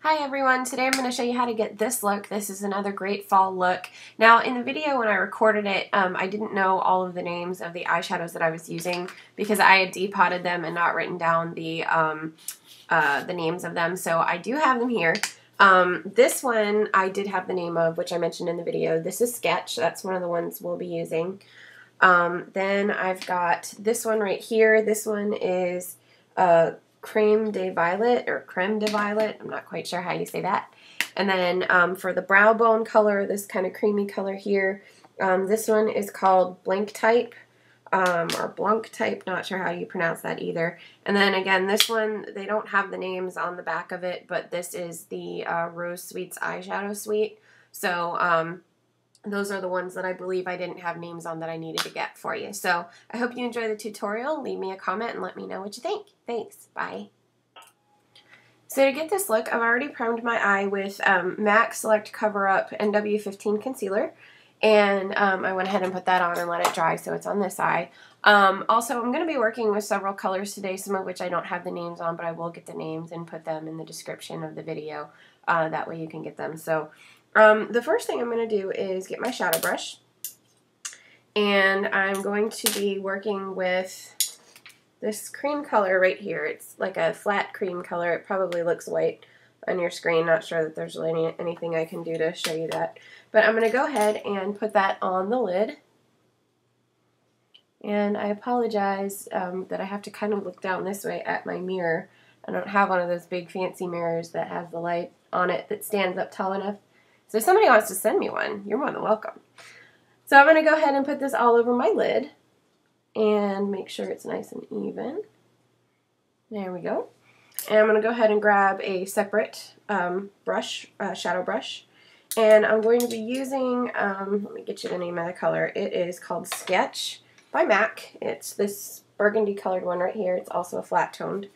Hi everyone, today I'm going to show you how to get this look. This is another great fall look. Now in the video when I recorded it, I didn't know all of the names of the eyeshadows that I was using because I had depotted them and not written down the names of them, so I do have them here. This one I did have the name of, which I mentioned in the video. This is Sketch. That's one of the ones we'll be using. Then I've got this one right here. This one is Creme de Violet, or Creme de Violet, I'm not quite sure how you say that. And then for the brow bone color, this kind of creamy color here, this one is called Blanc Type, or Blanc Type, not sure how you pronounce that either. And then again, this one, they don't have the names on the back of it, but this is the Rose Sweets Eyeshadow Suite. So those are the ones that I believe I didn't have names on that I needed to get for you. So I hope you enjoy the tutorial. Leave me a comment and let me know what you think. Thanks. Bye. So to get this look, I've already primed my eye with M.A.C Select Cover Up NW15 Concealer. And I went ahead and put that on and let it dry, so it's on this eye. Also, I'm going to be working with several colors today, some of which I don't have the names on, but I will get the names and put them in the description of the video. That way you can get them. So the first thing I'm going to do is get my shadow brush, and I'm going to be working with this cream color right here. It's like a flat cream color. It probably looks white on your screen. Not sure that there's anything I can do to show you that. But I'm going to go ahead and put that on the lid. And I apologize that I have to kind of look down this way at my mirror. I don't have one of those big fancy mirrors that has the light on it that stands up tall enough. So if somebody wants to send me one, you're more than welcome. So I'm going to go ahead and put this all over my lid and make sure it's nice and even. There we go. And I'm going to go ahead and grab a separate brush, shadow brush. And I'm going to be using, let me get you the name of the color. It is called Sketch by M.A.C. It's this burgundy colored one right here. It's also a flat toned.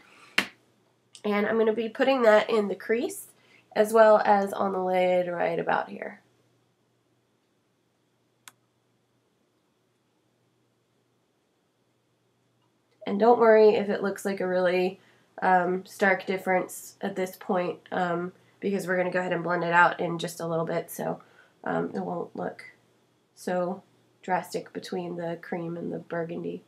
And I'm going to be putting that in the crease as well as on the lid right about here. And don't worry if it looks like a really stark difference at this point, because we're going to go ahead and blend it out in just a little bit, so it won't look so drastic between the cream and the burgundy.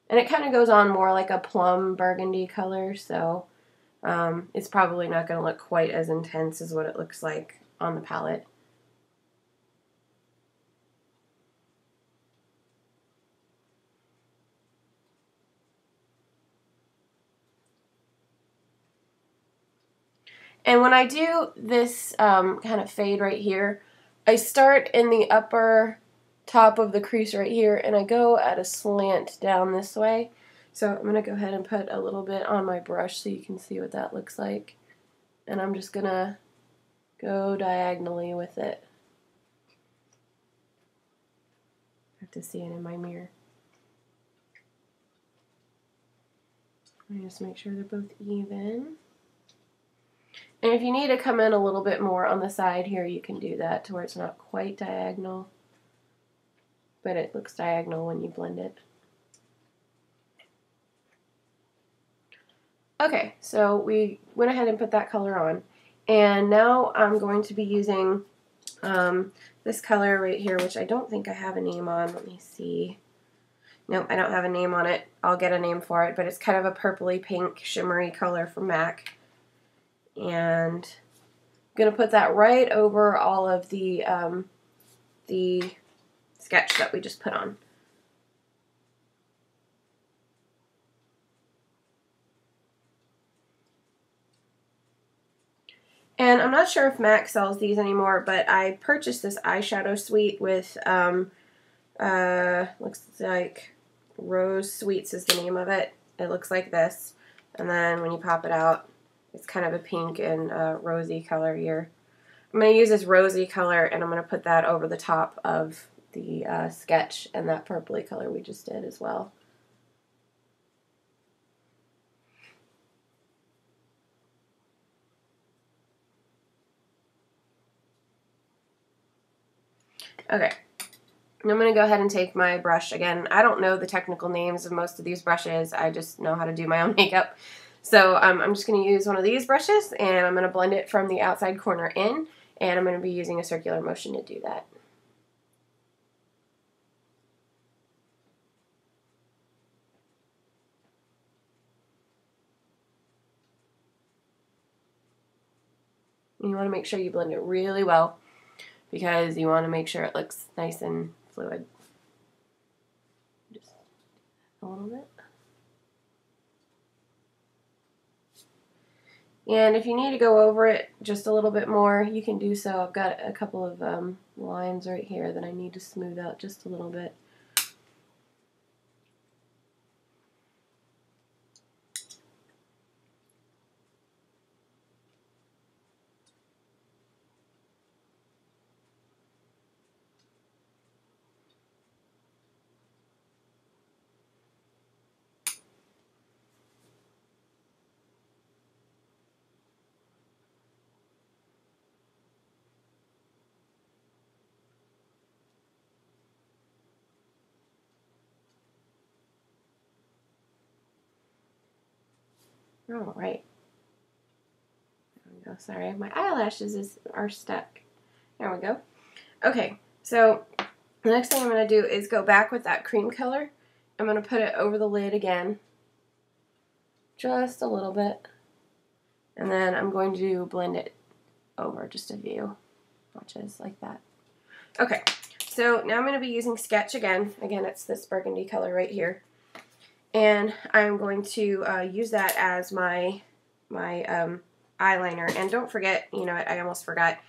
And it kind of goes on more like a plum burgundy color, so it's probably not going to look quite as intense as what it looks like on the palette. And when I do this kind of fade right here, I start in the upper top of the crease right here, and I go at a slant down this way. So I'm going to go ahead and put a little bit on my brush so you can see what that looks like. And I'm just going to go diagonally with it. I have to see it in my mirror. Let me just make sure they're both even. And if you need to come in a little bit more on the side here, you can do that to where it's not quite diagonal, but it looks diagonal when you blend it. Okay, so we went ahead and put that color on, and now I'm going to be using this color right here, which I don't think I have a name on. Let me see. Nope, I don't have a name on it. I'll get a name for it, but it's kind of a purpley pink shimmery color from M.A.C. And I'm going to put that right over all of the sketch that we just put on. And I'm not sure if M.A.C sells these anymore, but I purchased this eyeshadow suite with, looks like Rose Sweets is the name of it. It looks like this. And then when you pop it out, it's kind of a pink and rosy color here. I'm going to use this rosy color, and I'm going to put that over the top of the sketch and that purpley color we just did as well. Okay, and I'm going to go ahead and take my brush again. I don't know the technical names of most of these brushes. I just know how to do my own makeup. So I'm just going to use one of these brushes, and I'm going to blend it from the outside corner in, and I'm going to be using a circular motion to do that. You want to make sure you blend it really well because you want to make sure it looks nice and fluid. Just a little bit. And if you need to go over it just a little bit more, you can do so. I've got a couple of lines right here that I need to smooth out just a little bit. All right. There we go. Sorry, my eyelashes are stuck. There we go. Okay, so the next thing I'm going to do is go back with that cream color. I'm going to put it over the lid again, just a little bit, and then I'm going to blend it over just a few notches like that. Okay, so now I'm going to be using Sketch again. Again, it's this burgundy color right here. And I'm going to use that as my eyeliner. And don't forget, you know, I almost forgot,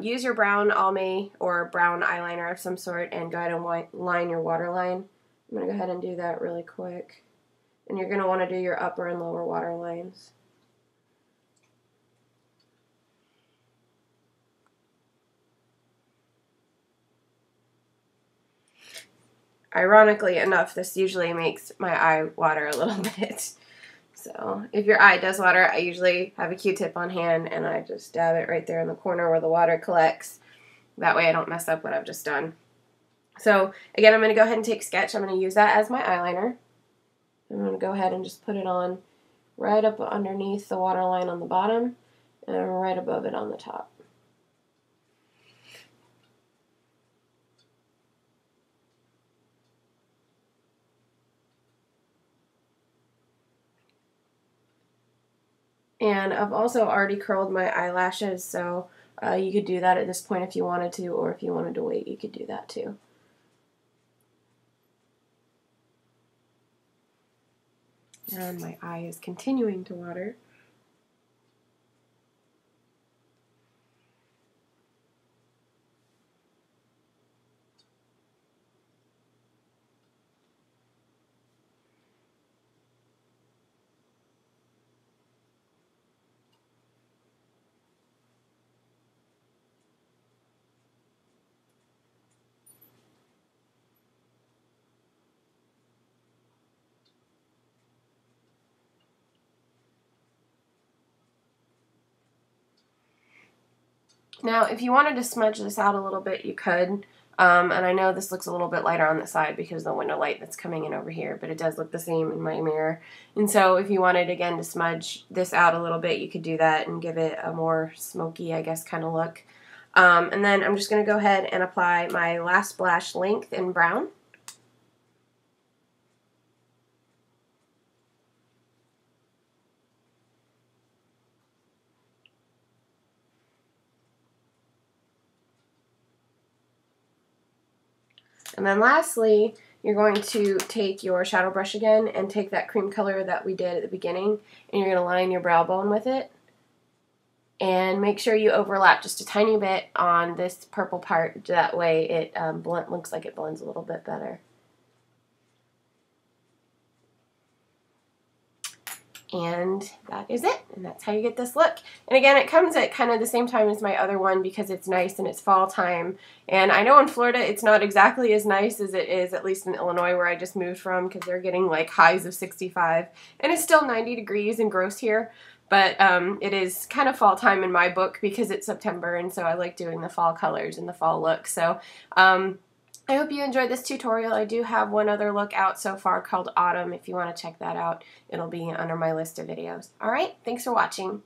use your brown Almay or brown eyeliner of some sort and go ahead and line your waterline. I'm going to go ahead and do that really quick. And you're going to want to do your upper and lower water lines. Ironically enough, this usually makes my eye water a little bit. So if your eye does water, I usually have a Q-tip on hand and I just dab it right there in the corner where the water collects. That way I don't mess up what I've just done. So again, I'm going to go ahead and take Sketch. I'm going to use that as my eyeliner. I'm going to go ahead and just put it on right up underneath the waterline on the bottom and right above it on the top. And I've also already curled my eyelashes, so you could do that at this point if you wanted to, or if you wanted to wait, you could do that too. And my eye is continuing to water. Now, if you wanted to smudge this out a little bit, you could. And I know this looks a little bit lighter on the side because of the window light that's coming in over here, but it does look the same in my mirror. And so if you wanted, again, to smudge this out a little bit, you could do that and give it a more smoky, I guess, kind of look. And then I'm just going to go ahead and apply my Lashblast Length in brown. And then lastly, you're going to take your shadow brush again and take that cream color that we did at the beginning, and you're going to line your brow bone with it. And make sure you overlap just a tiny bit on this purple part, that way it looks like it blends a little bit better. And that is it, and that's how you get this look. And again, it comes at kind of the same time as my other one because it's nice and it's fall time. And I know in Florida it's not exactly as nice as it is, at least in Illinois where I just moved from, because they're getting like highs of 65. And it's still 90 degrees and gross here, but it is kind of fall time in my book because it's September, and so I like doing the fall colors and the fall look. So I hope you enjoyed this tutorial. I do have one other look out so far called Autumn. If you want to check that out, it'll be under my list of videos. Alright, thanks for watching.